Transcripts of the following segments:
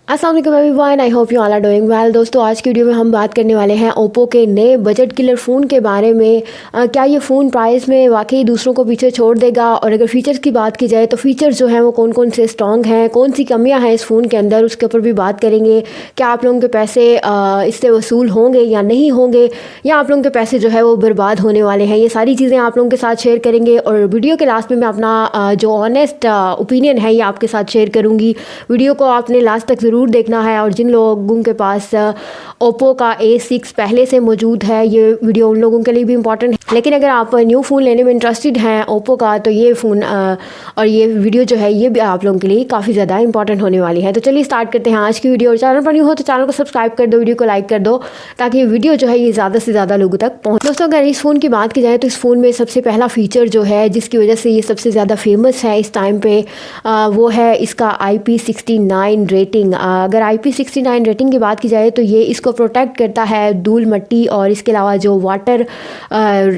अस्सलाम वालेकुम everyone, I hope you all are doing well. दोस्तों, आज की वीडियो में हम बात करने वाले हैं ओप्पो के नए बजट किलर फ़ोन के बारे में। क्या ये फ़ोन प्राइस में वाकई दूसरों को पीछे छोड़ देगा, और अगर फ़ीचर्स की बात की जाए तो फ़ीचर्स जो हैं वो कौन कौन से स्ट्रॉन्ग हैं, कौन सी कमियां हैं इस फ़ोन के अंदर, उसके ऊपर भी बात करेंगे। क्या आप लोगों के पैसे इससे वसूल होंगे या नहीं होंगे, या आप लोगों के पैसे जो है वो बर्बाद होने वाले हैं, ये सारी चीज़ें आप लोगों के साथ शेयर करेंगे। और वीडियो के लास्ट में मैं अपना जो ऑनेस्ट ओपिनियन है ये आपके साथ शेयर करूँगी। वीडियो को आपने लास्ट तक ज़रूर देखना है। और जिन लोगों के पास ओप्पो का A6 पहले से मौजूद है, ये वीडियो उन लोगों के लिए भी इम्पॉर्टेंट है। लेकिन अगर आप न्यू फ़ोन लेने में इंटरेस्टेड हैं ओप्पो का, तो ये फ़ोन और ये वीडियो जो है ये भी आप लोगों के लिए काफ़ी ज़्यादा इंपॉर्टेंट होने वाली है। तो चलिए स्टार्ट करते हैं आज की वीडियो। और चैनल पर न्यू हो तो चैनल को सब्सक्राइब कर दो, वीडियो को लाइक कर दो, ताकि वीडियो जो है ये ज़्यादा से ज़्यादा लोगों तक पहुँचे। दोस्तों, अगर इस फ़ोन की बात की जाए तो इस फ़ोन में सबसे पहला फ़ीचर जो है जिसकी वजह से ये सबसे ज़्यादा फेमस है इस टाइम पे, वो है इसका IP69 रेटिंग। अगर IP69 रेटिंग की बात की जाए तो ये इसको प्रोटेक्ट करता है धूल मिट्टी, और इसके अलावा जो वाटर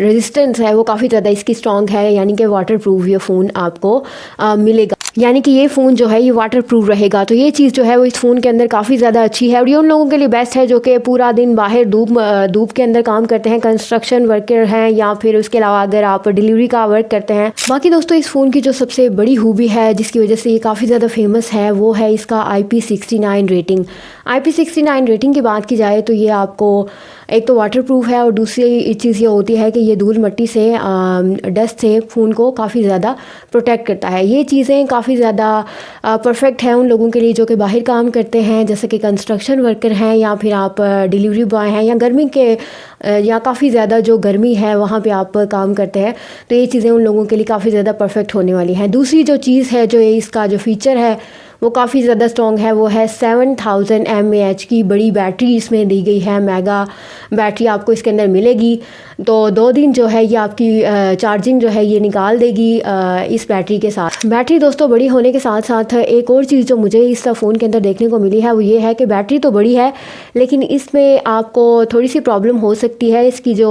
रेजिस्टेंस है वो काफ़ी ज़्यादा इसकी स्ट्रॉन्ग है, यानी कि वाटर प्रूफ ये फ़ोन आपको मिलेगा, यानी कि ये फ़ोन जो है ये वाटर प्रूफ रहेगा। तो ये चीज़ जो है वो इस फ़ोन के अंदर काफ़ी ज़्यादा अच्छी है, और ये उन लोगों के लिए बेस्ट है जो कि पूरा दिन बाहर धूप के अंदर काम करते हैं, कंस्ट्रक्शन वर्कर हैं, या फिर उसके अलावा अगर आप डिलीवरी का वर्क करते हैं। बाकी दोस्तों, इस फ़ोन की जो सबसे बड़ी खूबी है जिसकी वजह से ये काफ़ी ज़्यादा फेमस है वो है इसका IP69 रेटिंग। IP69 रेटिंग की बात की जाए तो ये आपको एक तो वाटर प्रूफ है, और दूसरी चीज़ ये होती है कि ये धूल मिट्टी से डस्ट से फ़ोन को काफ़ी ज़्यादा प्रोटेक्ट करता है। ये चीज़ें काफ़ी ज़्यादा परफेक्ट है उन लोगों के लिए जो कि बाहर काम करते हैं, जैसे कि कंस्ट्रक्शन वर्कर हैं, या फिर आप डिलीवरी बॉय हैं, या गर्मी के या काफ़ी ज़्यादा जो गर्मी है वहाँ पे आप काम करते हैं। तो ये चीज़ें उन लोगों के लिए काफ़ी ज़्यादा परफेक्ट होने वाली हैं। दूसरी जो चीज़ है, जो इसका जो फ़ीचर है वो काफ़ी ज़्यादा स्ट्रॉन्ग है, वो है 7000 mAh की बड़ी बैटरी इसमें दी गई है। मेगा बैटरी आपको इसके अंदर मिलेगी, तो 2 दिन जो है ये आपकी चार्जिंग जो है ये निकाल देगी इस बैटरी के साथ। बैटरी दोस्तों बड़ी होने के साथ साथ एक और चीज़ जो मुझे इस फ़ोन के अंदर देखने को मिली है वो ये है कि बैटरी तो बड़ी है, लेकिन इसमें आपको थोड़ी सी प्रॉब्लम हो सकती है। इसकी जो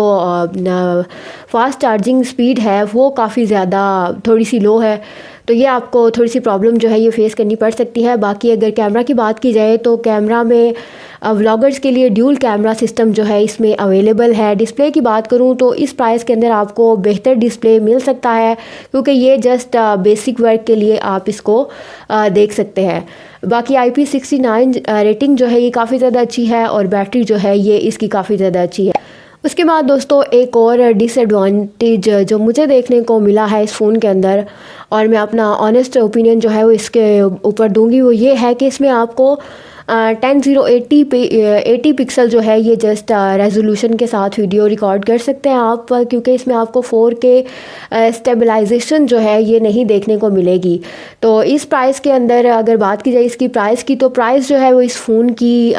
फास्ट चार्जिंग स्पीड है वो काफ़ी ज़्यादा थोड़ी सी लो है, तो ये आपको थोड़ी सी प्रॉब्लम जो है ये फेस करनी पड़ सकती है। बाकी अगर कैमरा की बात की जाए तो कैमरा में व्लॉगर्स के लिए ड्यूल कैमरा सिस्टम जो है इसमें अवेलेबल है। डिस्प्ले की बात करूं तो इस प्राइस के अंदर आपको बेहतर डिस्प्ले मिल सकता है, क्योंकि ये जस्ट बेसिक वर्क के लिए आप इसको देख सकते हैं। बाकी IP69 रेटिंग जो है ये काफ़ी ज़्यादा अच्छी है, और बैटरी जो है ये इसकी काफ़ी ज़्यादा अच्छी है। उसके बाद दोस्तों, एक और डिसएडवांटेज जो मुझे देखने को मिला है इस फ़ोन के अंदर, और मैं अपना ऑनेस्ट ओपिनियन जो है वो इसके ऊपर दूंगी, वो ये है कि इसमें आपको 1080 पिक्सल जो है ये जस्ट रेजोल्यूशन के साथ वीडियो रिकॉर्ड कर सकते हैं आप, क्योंकि इसमें आपको 4K स्टेबलाइजेशन जो है ये नहीं देखने को मिलेगी। तो इस प्राइस के अंदर अगर बात की जाए इसकी प्राइस की, तो प्राइस जो है वो इस फ़ोन की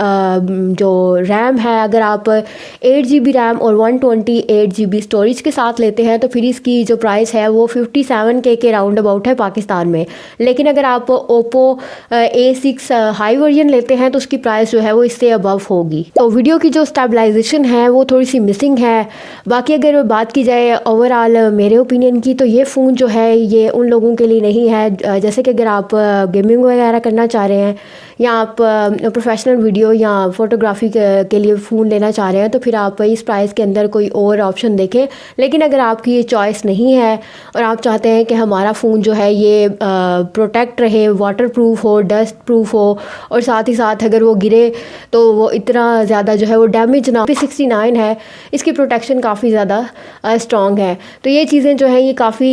जो रैम है, अगर आप 8GB रैम और 128GB स्टोरेज के साथ लेते हैं तो फिर इसकी जो प्राइस है वो 57K के राउंड अबाउट है पाकिस्तान में। लेकिन अगर आप ओप्पो A6 हाई वर्जन लेते हैं तो उसकी प्राइस जो है वो इससे अबव होगी। तो वीडियो की जो स्टेबलाइजेशन है वो थोड़ी सी मिसिंग है। बाकी अगर बात की जाए ओवरऑल मेरे ओपिनियन की, तो ये फ़ोन जो है ये उन लोगों के लिए नहीं है, जैसे कि अगर आप गेमिंग वगैरह करना चाह रहे हैं, या आप प्रोफेशनल वीडियो या फोटोग्राफी के लिए फ़ोन लेना चाह रहे हैं, तो फिर आप इस प्राइस के अंदर कोई और ऑप्शन देखें। लेकिन अगर आपकी ये चॉइस नहीं है और आप चाहते हैं कि हमारा फ़ोन जो है ये प्रोटेक्ट रहे, वाटर प्रूफ हो, डस्ट प्रूफ हो, और साथ ही साथ अगर वो गिरे तो वो इतना ज़्यादा जो है वो डैमेज ना, IP69 है, इसकी प्रोटेक्शन काफ़ी ज़्यादा स्ट्रॉन्ग है। तो ये चीज़ें जो हैं ये काफ़ी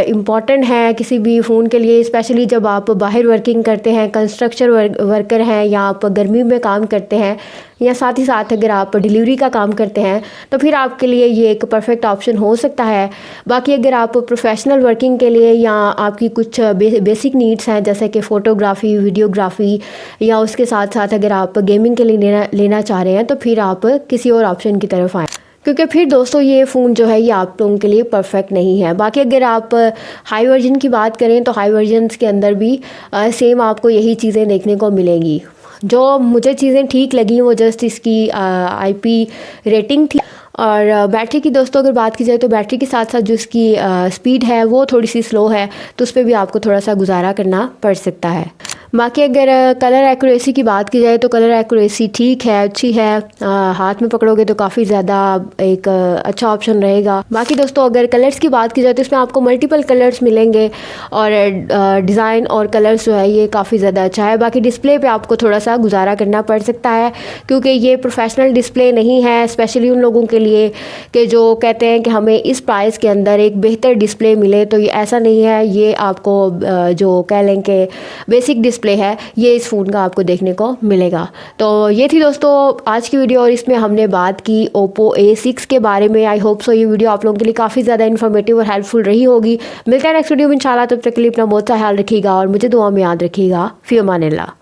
इम्पॉर्टेंट हैं किसी भी फ़ोन के लिए, स्पेशली जब आप बाहर वर्किंग करते हैं, कंस्ट्रक्शन वर्कर हैं, या आप गर्मी में काम करते हैं, या साथ ही साथ अगर आप डिलीवरी का काम करते हैं, तो फिर आपके लिए ये एक परफेक्ट ऑप्शन हो सकता है। बाकी अगर आप प्रोफेशनल वर्किंग के लिए, या आपकी कुछ बेसिक नीड्स हैं जैसे कि फ़ोटोग्राफ़ी, वीडियोग्राफ़ी, या उसके साथ साथ अगर आप गेमिंग के लिए लेना चाह रहे हैं, तो फिर आप किसी और ऑप्शन की तरफ आएँ, क्योंकि फिर दोस्तों ये फ़ोन जो है ये आप लोगों के लिए परफेक्ट नहीं है। बाकी अगर आप हाई वर्जन की बात करें तो हाई वर्जन्स के अंदर भी सेम आपको यही चीज़ें देखने को मिलेंगी। जो मुझे चीज़ें ठीक लगी वो जस्ट इसकी IP रेटिंग थी, और बैटरी की दोस्तों अगर बात की जाए तो बैटरी के साथ साथ जो इसकी स्पीड है वो थोड़ी सी स्लो है, तो उस पर भी आपको थोड़ा सा गुजारा करना पड़ सकता है। बाकी अगर कलर एक्यूरेसी की बात की जाए तो कलर एक्यूरेसी ठीक है, अच्छी है। हाथ में पकड़ोगे तो काफ़ी ज़्यादा एक अच्छा ऑप्शन रहेगा। बाकी दोस्तों अगर कलर्स की बात की जाए तो इसमें आपको मल्टीपल कलर्स मिलेंगे और डिज़ाइन और कलर्स जो है ये काफ़ी ज़्यादा अच्छा है। बाकी डिस्प्ले पे आपको थोड़ा सा गुजारा करना पड़ सकता है क्योंकि ये प्रोफेशनल डिस्प्ले नहीं है, स्पेशली उन लोगों के लिए कि जो कहते हैं कि हमें इस प्राइस के अंदर एक बेहतर डिस्प्ले मिले, तो ये ऐसा नहीं है। ये आपको जो कह लें कि बेसिक डिस्प्ले है ये इस फ़ोन का आपको देखने को मिलेगा। तो ये थी दोस्तों आज की वीडियो और इसमें हमने बात की Oppo A6 के बारे में। आई होप सो ये वीडियो आप लोगों के लिए काफ़ी ज़्यादा इन्फॉर्मेटिव और हेल्पफुल रही होगी। मिलता है नेक्स्ट वीडियो में इंशाल्लाह, तब तक के लिए अपना बहुत सा ख्याल रखिएगा और मुझे दुआ में याद रखिएगा। फ़ी अमानिल्लाह।